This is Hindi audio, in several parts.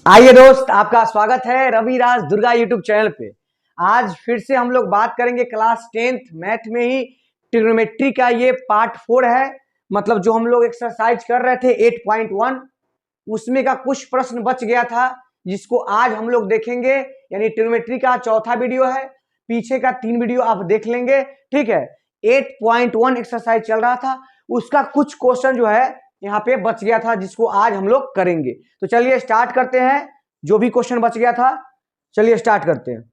आइए दोस्त, आपका स्वागत है रवि राज दुर्गा यूट्यूब चैनल पे। आज फिर से हम लोग बात करेंगे क्लास 10th मैथ में ही ट्रिग्नोमेट्री का ये पार्ट 4 है। मतलब जो हम लोग एक्सरसाइज कर रहे थे 8.1 उसमें का कुछ प्रश्न बच गया था जिसको आज हम लोग देखेंगे। यानी ट्रिग्नोमेट्री का चौथा वीडियो है, पीछे का 3 वीडियो आप देख लेंगे। ठीक है, 8.1 एक्सरसाइज चल रहा था, उसका कुछ क्वेश्चन जो है यहाँ पे बच गया था जिसको आज हम लोग करेंगे। तो चलिए स्टार्ट करते हैं। जो भी क्वेश्चन बच गया था चलिए स्टार्ट करते हैं।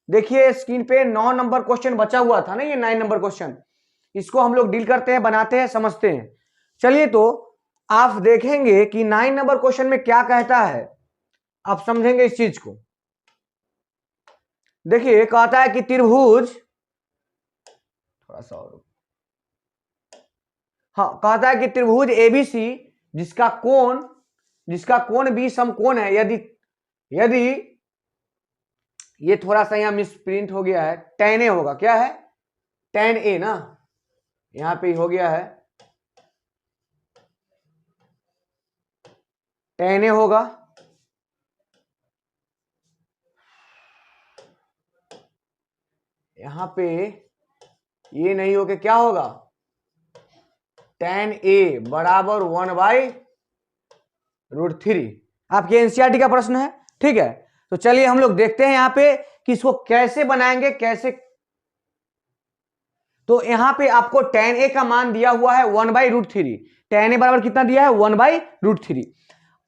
देखिए स्क्रीन पे 9 नंबर क्वेश्चन बचा हुआ था ना, ये 9 नंबर क्वेश्चन, इसको हम लोग डील करते हैं, बनाते हैं, समझते हैं। चलिए तो आप देखेंगे कि 9 नंबर क्वेश्चन में क्या कहता है, आप समझेंगे इस चीज को। देखिए कहता है कि त्रिभुज, थोड़ा सा और, हाँ कहता है कि त्रिभुज एबीसी जिसका कोण बी समकोण है, यदि ये थोड़ा सा यहां मिसप्रिंट हो गया है, tan ए होगा, क्या है tan ए ना, यहां पे हो गया है tan ए होगा। यहां पे ये नहीं हो के क्या होगा, tan ए बराबर 1/√3। आपके एनसीईआरटी का प्रश्न है। ठीक है, तो चलिए हम लोग देखते हैं यहाँ पे कि इसको कैसे बनाएंगे, कैसे। तो यहाँ पे आपको tan ए का मान दिया हुआ है 1/√3। tan ए बराबर कितना दिया है, 1/√3।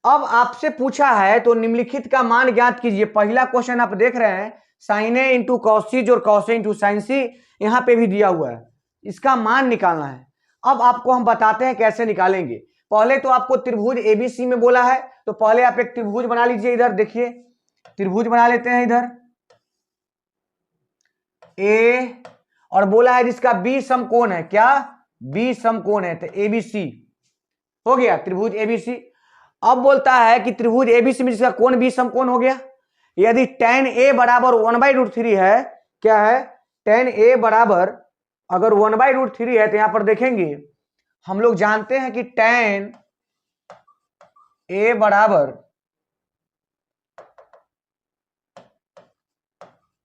अब आपसे पूछा है तो निम्नलिखित का मान ज्ञात कीजिए। पहला क्वेश्चन आप देख रहे हैं sin ए इंटू कॉस और cos ए इंटू साइन सी, यहाँ पे भी दिया हुआ है, इसका मान निकालना है। अब आपको हम बताते हैं कैसे निकालेंगे। पहले तो आपको त्रिभुज एबीसी में बोला है, तो पहले आप एक त्रिभुज बना लीजिए। इधर देखिए त्रिभुज बना लेते हैं इधर ए, और बोला है जिसका बी समकोण है, क्या बी समकोण है, तो एबीसी हो गया त्रिभुज एबीसी। अब बोलता है कि त्रिभुज एबीसी में जिसका कोण बी समकोण हो गया, यदि tan ए बराबर 1/√3 है, क्या है tan ए बराबर अगर 1/√3 है, तो यहां पर देखेंगे हम लोग जानते हैं कि tan ए बराबर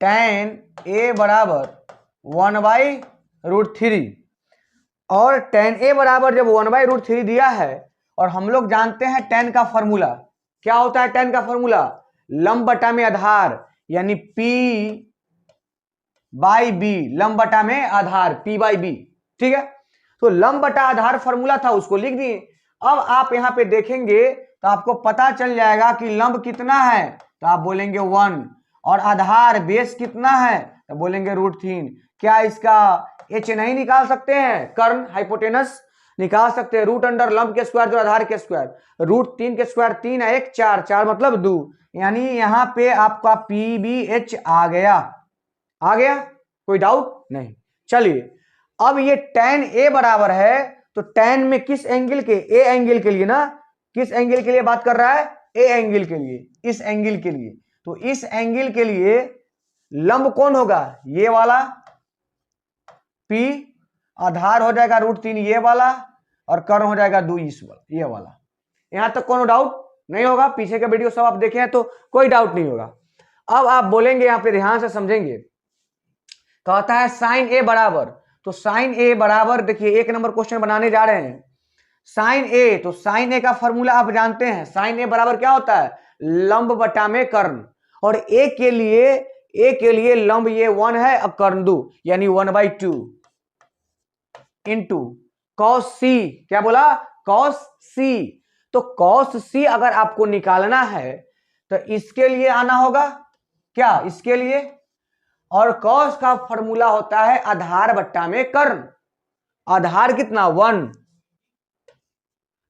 1/√3, और tan ए बराबर जब 1/√3 दिया है, और हम लोग जानते हैं tan का फॉर्मूला क्या होता है, tan का फॉर्मूला लंब बटा में आधार, यानी P बाई बी, लंब बटा में आधार P बाई बी। ठीक है, तो लंब बटा आधार फॉर्मूला था, उसको लिख दिए। अब आप यहां पे देखेंगे तो आपको पता चल जाएगा कि लंब कितना है, तो आप बोलेंगे 1, और आधार बेस कितना है, तो बोलेंगे √3। क्या इसका एच नहीं निकाल सकते हैं, कर्ण हाइपोटेनस निकाल सकते हैं, रूट अंडर लंब के स्क्वायर जो आधार के स्क्वायर, √3 के स्क्वायर 3 है, 1 4 4 मतलब 2, यानी यहां पे आपका PBH आ गया। कोई डाउट नहीं। चलिए अब ये tan ए बराबर है, तो tan में किस एंगल के, ए एंगल के लिए ना, किस एंगल के लिए बात कर रहा है, ए एंगल के लिए, इस एंगल के लिए। तो इस एंगल के लिए लंब कौन होगा, ये वाला P, आधार हो जाएगा √3 ये वाला, और कर्ण हो जाएगा 2 इस वाला, ये वाला। यहां तक कोनो डाउट नहीं होगा, पीछे का वीडियो सब आप देखे हैं तो कोई डाउट नहीं होगा। अब आप बोलेंगे, यहां पे ध्यान से समझेंगे, कहता है sin ए बराबर, तो sin ए बराबर देखिए 1 नंबर क्वेश्चन बनाने जा रहे हैं। sin ए, तो sin ए का फॉर्मूला आप जानते हैं, sin ए बराबर क्या होता है, लंब बटा में कर्ण, और ए के लिए लंब ये 1 है और कर्ण 2, यानी 1/2 इंटू cos सी, क्या बोला cos सी। तो cos सी अगर आपको निकालना है तो इसके लिए आना होगा, क्या इसके लिए, और cos का फॉर्मूला होता है आधार बट्टा में कर्ण, आधार कितना 1,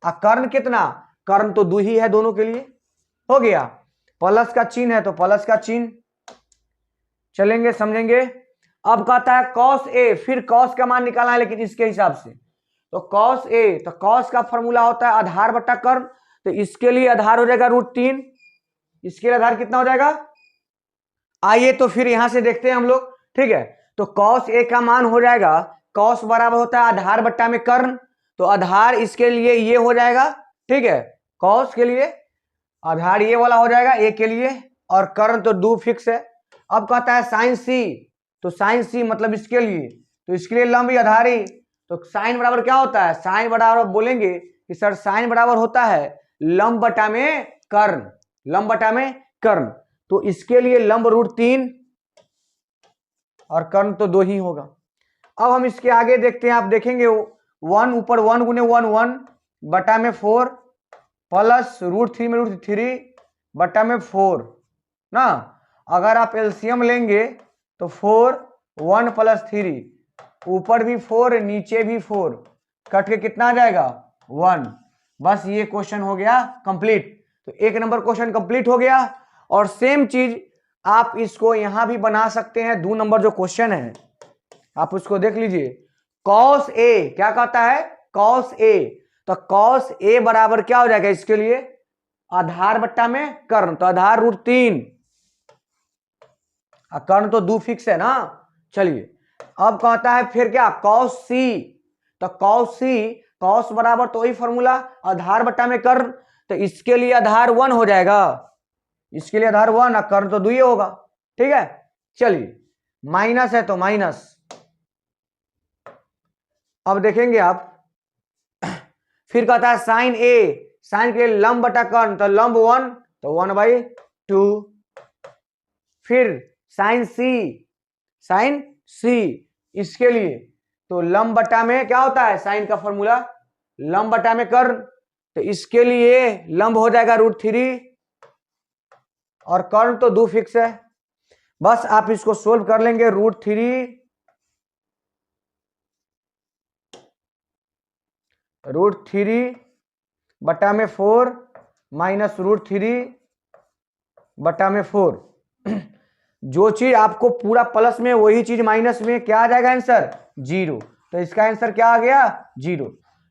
कर्ण कितना, कर्ण तो 2 ही है दोनों के लिए, हो गया। प्लस का चिन्ह है तो प्लस का चिन्ह, चलेंगे समझेंगे। अब कहता है cos ए, फिर cos का मान निकालना है लेकिन इसके हिसाब से, तो cos ए, तो cos का फॉर्मूला होता है आधार बट्टा कर्ण, तो इसके लिए आधार हो जाएगा √3, इसके लिए आधार कितना हो जाएगा, आइए तो फिर यहां से देखते हैं हम लोग। ठीक है, तो cos ए का मान हो जाएगा, cos बराबर होता है आधार बट्टा में कर्ण, तो आधार इसके लिए ये हो जाएगा। ठीक है, कॉस के लिए आधार ये वाला हो जाएगा ए के लिए, और कर्ण तो दो फिक्स है। अब कहता है साइन सी, तो साइन सी मतलब इसके लिए, तो इसके लिए लंब आधार ही, तो साइन बराबर क्या होता है, साइन बराबर बोलेंगे कि सर साइन बराबर होता है लंब बटा में कर्ण, लंब बटा में कर्ण, तो इसके लिए लंब √3 और कर्ण तो 2 ही होगा। अब हम इसके आगे देखते हैं, आप देखेंगे 1 ऊपर 1 गुने 1 1 बटा में 4 प्लस √3 में √3 बटा में 4 ना। अगर आप एलसीएम लेंगे तो 4 1 + 3, ऊपर भी 4 नीचे भी 4, कट के कितना आ जाएगा 1। बस ये क्वेश्चन हो गया कंप्लीट। तो 1 नंबर क्वेश्चन कंप्लीट हो गया। और सेम चीज आप इसको यहां भी बना सकते हैं। 2 नंबर जो क्वेश्चन है आप उसको देख लीजिए। कॉस ए क्या कहता है, कॉस ए, तो कॉस ए बराबर क्या हो जाएगा इसके लिए आधार बट्टा में कर्ण, तो आधार √3, कर्ण तो 2 फिक्स है ना। चलिए अब कहता है फिर क्या कॉस सी, तो कॉस सी, कॉस बराबर तो वही फॉर्मूला आधार बट्टा में कर्ण, तो इसके लिए आधार 1 हो जाएगा, इसके लिए आधार 1 और कर्ण तो 2 ही होगा। ठीक है, चलिए माइनस है तो माइनस। अब देखेंगे आप फिर कहता है साइन ए, साइन के लिए लंब बटा कर्ण, तो लंब 1 तो 1/2, फिर साइन सी, साइन सी इसके लिए तो लंब बटा में क्या होता है साइन का फॉर्मूला लंब बटा में कर्ण, तो इसके लिए लंब हो जाएगा √3 और कर्ण तो 2 फिक्स है। बस आप इसको सोल्व कर लेंगे, √3 बटा में 4 माइनस √3 बटा में 4। जो चीज आपको पूरा प्लस में वही चीज माइनस में, क्या आ जाएगा आंसर 0, तो इसका आंसर क्या आ गया 0।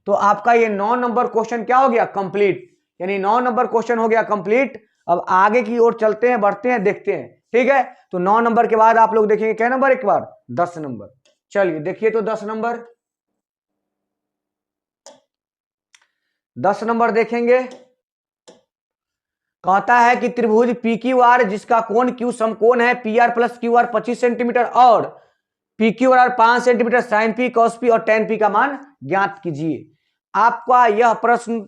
तो आपका ये 9 नंबर क्वेश्चन क्या हो गया कंप्लीट, यानी 9 नंबर क्वेश्चन हो गया कंप्लीट। अब आगे की ओर चलते हैं, बढ़ते हैं, देखते हैं। ठीक है, तो 9 नंबर के बाद आप लोग देखेंगे क्या नंबर, एक बार 10 नंबर। चलिए देखिए तो 10 नंबर, 10 नंबर देखेंगे। कहता है कि त्रिभुज PQR जिसका कोण Q समकोण है PR + QR 25 सेंटीमीटर और PQR 5 centimetre sin P cos P और tan P का मान ज्ञात कीजिए। आपका यह प्रश्न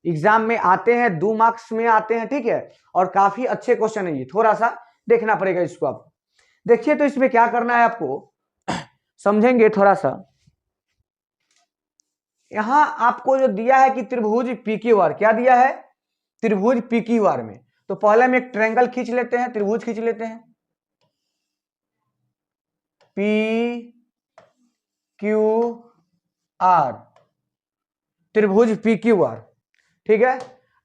एग्जाम में आते हैं, 2 मार्क्स में आते हैं। ठीक है, और काफी अच्छे क्वेश्चन है ये, थोड़ा सा देखना पड़ेगा इसको। आप देखिए तो इसमें क्या करना है आपको समझेंगे थोड़ा सा। यहां आपको जो दिया है कि त्रिभुज PQR, क्या दिया है त्रिभुज PQR में, तो पहले हम एक ट्रायंगल खींच लेते हैं, त्रिभुज खींच लेते हैं PQR, त्रिभुज PQR। ठीक है,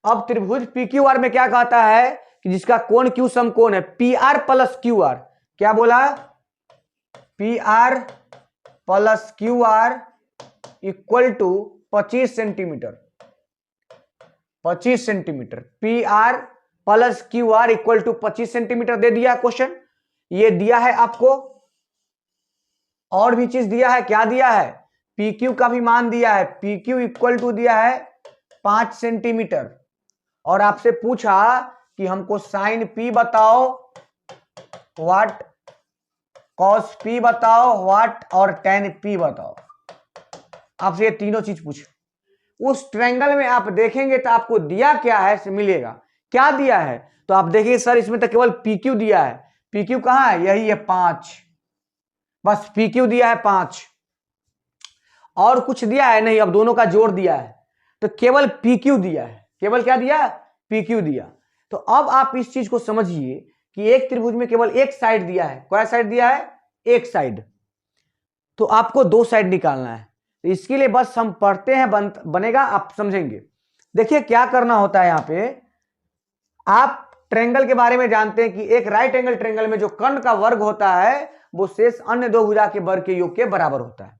अब त्रिभुज PQR में क्या कहता है कि जिसका कोण Q समकोण है PR + QR, क्या बोला PR + QR = 25 centimetre, 25 centimetre, PR + QR = 25 centimetre दे दिया क्वेश्चन। ये दिया है आपको, और भी चीज दिया है, क्या दिया है PQ का भी मान दिया है, PQ = दिया है 5 सेंटीमीटर, और आपसे पूछा कि हमको साइन P बताओ व्हाट, कॉस P बताओ व्हाट, और tan P बताओ। आपसे ये तीनों चीज पूछे। उस ट्रायंगल में आप देखेंगे तो आपको दिया क्या है से मिलेगा, क्या दिया है, तो आप देखिए सर इसमें तो केवल PQ दिया है, PQ कहां है, यही है 5, बस PQ दिया है 5, और कुछ दिया है नहीं। अब दोनों का जोड़ दिया है तो केवल PQ दिया है, केवल क्या दिया PQ दिया। तो अब आप इस चीज को समझिए कि एक त्रिभुज में केवल एक साइड दिया है, क्या साइड दिया है, एक साइड, तो आपको 2 साइड निकालना है। तो इसके लिए बस हम पढ़ते हैं, बनेगा, आप समझेंगे। देखिए क्या करना होता है, यहां पे आप ट्रायंगल के बारे में जानते हैं कि एक राइट एंगल ट्रायंगल में जो कर्ण का वर्ग होता है वो शेष अन्य 2 भुजा के वर्ग के योग के बराबर होता है।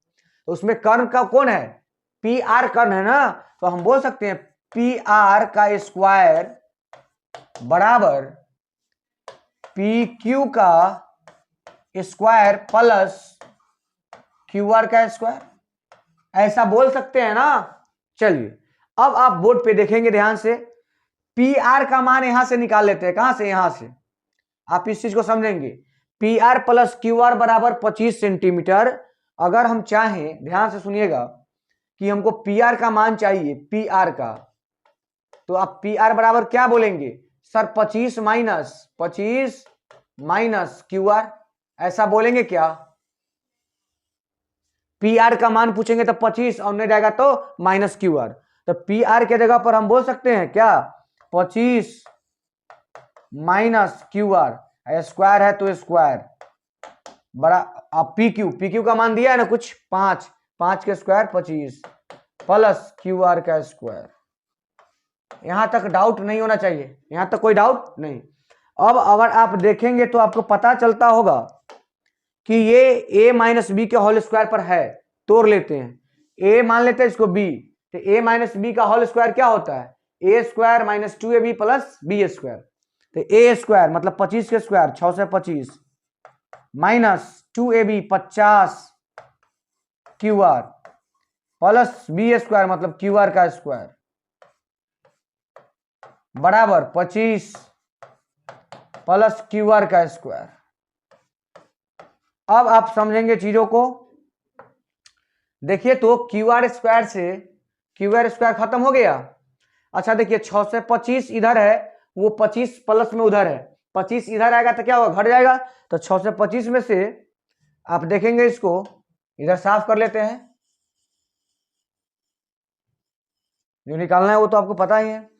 तो उसमें कर्ण का कौन है, PR कर्ण है ना, तो हम बोल सकते हैं PR का स्क्वायर बराबर PQ का स्क्वायर प्लस QR का स्क्वायर, ऐसा बोल सकते हैं ना। चलिए अब आप बोर्ड पे देखेंगे ध्यान से, पी आर का मान यहां से निकाल लेते हैं, कहां से, यहां से। आप इस चीज को समझेंगे, P R plus Q are बराबर 25 सेंटीमीटर। अगर हम चाहें, ध्यान से सुनिएगा, कि हमको पी आर का मान चाहिए, पी आर का, तो आप पी आर बराबर क्या बोलेंगे सर, 25 माइनस क्यू आर, ऐसा बोलेंगे क्या? पी आर का मान पूछेंगे तो 25 और नहीं जाएगा तो माइनस क्यू आर, तो पी आर के जगह पर हम बोल सकते हैं क्या, 25 माइनस क्यू आर, स्क्वायर है तो स्क्वायर बड़ा, आप पी क्यू का मान दिया है ना कुछ, 5 के स्क्वायर 25 प्लस क्यू आर का स्क्वायर। यहां तक डाउट नहीं होना चाहिए, यहां तक कोई डाउट नहीं। अब अगर आप देखेंगे तो आपको पता चलता होगा कि ये a माइनस बी के होल स्क्वायर पर है, तोड़ लेते हैं, a मान लेते हैं इसको b, तो a माइनस बी का होल स्क्वायर क्या होता है, a square minus 2ab plus B square, तो a स्क्वायर मतलब 25 के स्क्वायर 6 से 25 minus 2ab 50 Q R plus B square मतलब क्यू आर का स्क्वायर बराबर 25 प्लस क्यू आर का स्क्वायर। अब आप समझेंगे चीजों को, देखिए तो क्यू आर स्क्वायर से क्यू आर स्क्वायर खत्म हो गया। अच्छा देखिए 6 से 25 इधर है, वो 25 प्लस में उधर है, 25 इधर आएगा तो क्या होगा, घट जाएगा, तो 6 से 25 में से आप देखेंगे इसको इधर साफ कर लेते हैं, जो निकालना है वो तो आपको पता ही है।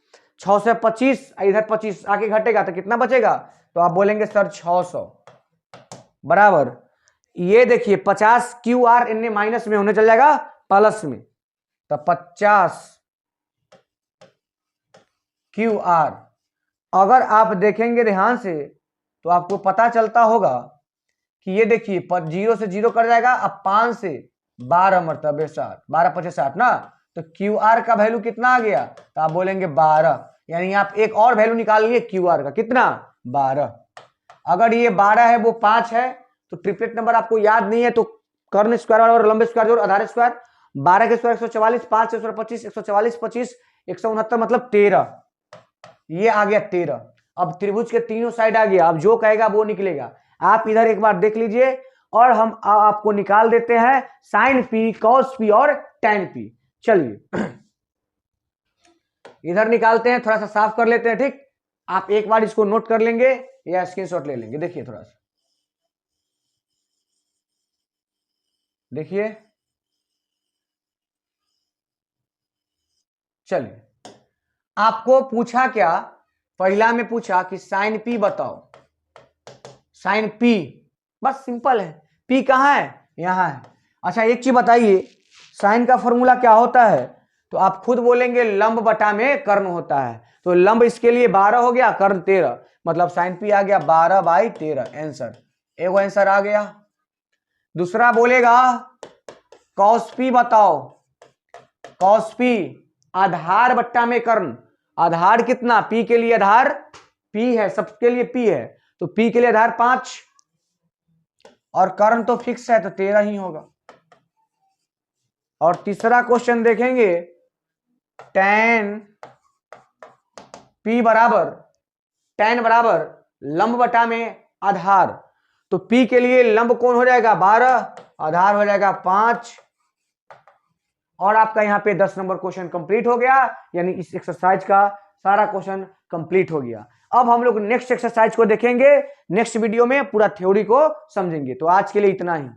6 से 25 इधर 25 आगे घटेगा तो कितना बचेगा, तो आप बोलेंगे सर 600 बराबर, ये देखिए 50 क्यू आर इनने माइनस में होने चल जाएगा प्लस में, तो 50 क्यू आर। अगर आप देखेंगे ध्यान से तो आपको पता चलता होगा कि ये देखिए 0 से 0 कर जाएगा, अब 5 से 12 मरतबे 60, 12 5 60 ना, तो क्यू आर का वैल्यू कितना आ गया, तो आप बोलेंगे 12, यानी आप एक और वैल्यू निकाल लिए क्यू आर का, कितना 12। अगर ये 12 है वो 5 है, तो ट्रिपलेट नंबर आपको याद नहीं है तो कर्ण स्क्वायर और लंबे स्क्वायर जोड़ आधार स्क्वायर, 12 के स्क्वायर 144, 5 से 125 144 25 169 मतलब 13, ये आ गया 13। अब त्रिभुज के तीनों साइड आ गया, अब जो कहेगा वो निकलेगा। आप इधर एक बार देख लीजिए, और हम आपको निकाल देते हैं साइन पी, कॉस पी और टैन पी। चलिए इधर निकालते हैं, थोड़ा सा साफ कर लेते हैं, ठीक। आप एक बार इसको नोट कर लेंगे या स्क्रीनशॉट ले लेंगे, देखिए थोड़ा सा देखिए। चलिए आपको पूछा क्या, पहला में पूछा कि साइन पी बताओ, साइन पी, बस सिंपल है, पी कहां है, यहां है। अच्छा एक चीज बताइए, साइन का फॉर्मूला क्या होता है, तो आप खुद बोलेंगे लंब बटा में कर्ण होता है, तो लंब इसके लिए 12 हो गया, कर्ण 13, मतलब साइन पी आ गया 12/13, आंसर, एगो आंसर आ गया। दूसरा बोलेगा कॉस पी बताओ, कॉस पी आधार बट्टा में कर्ण, आधार कितना, पी के लिए आधार पी है, सबके लिए पी है, तो पी के लिए आधार 5 और कर्ण तो फिक्स है तो 13 ही होगा। और तीसरा क्वेश्चन देखेंगे, tan p बराबर, tan बराबर लंब बटा में आधार, तो p के लिए लंब कौन हो जाएगा 12, आधार हो जाएगा 5, और आपका यहां पे 10 नंबर क्वेश्चन कंप्लीट हो गया, यानी इस एक्सरसाइज का सारा क्वेश्चन कंप्लीट हो गया। अब हम लोग नेक्स्ट एक्सरसाइज को देखेंगे, नेक्स्ट वीडियो में पूरा थ्योरी को समझेंगे। तो आज के लिए इतना ही।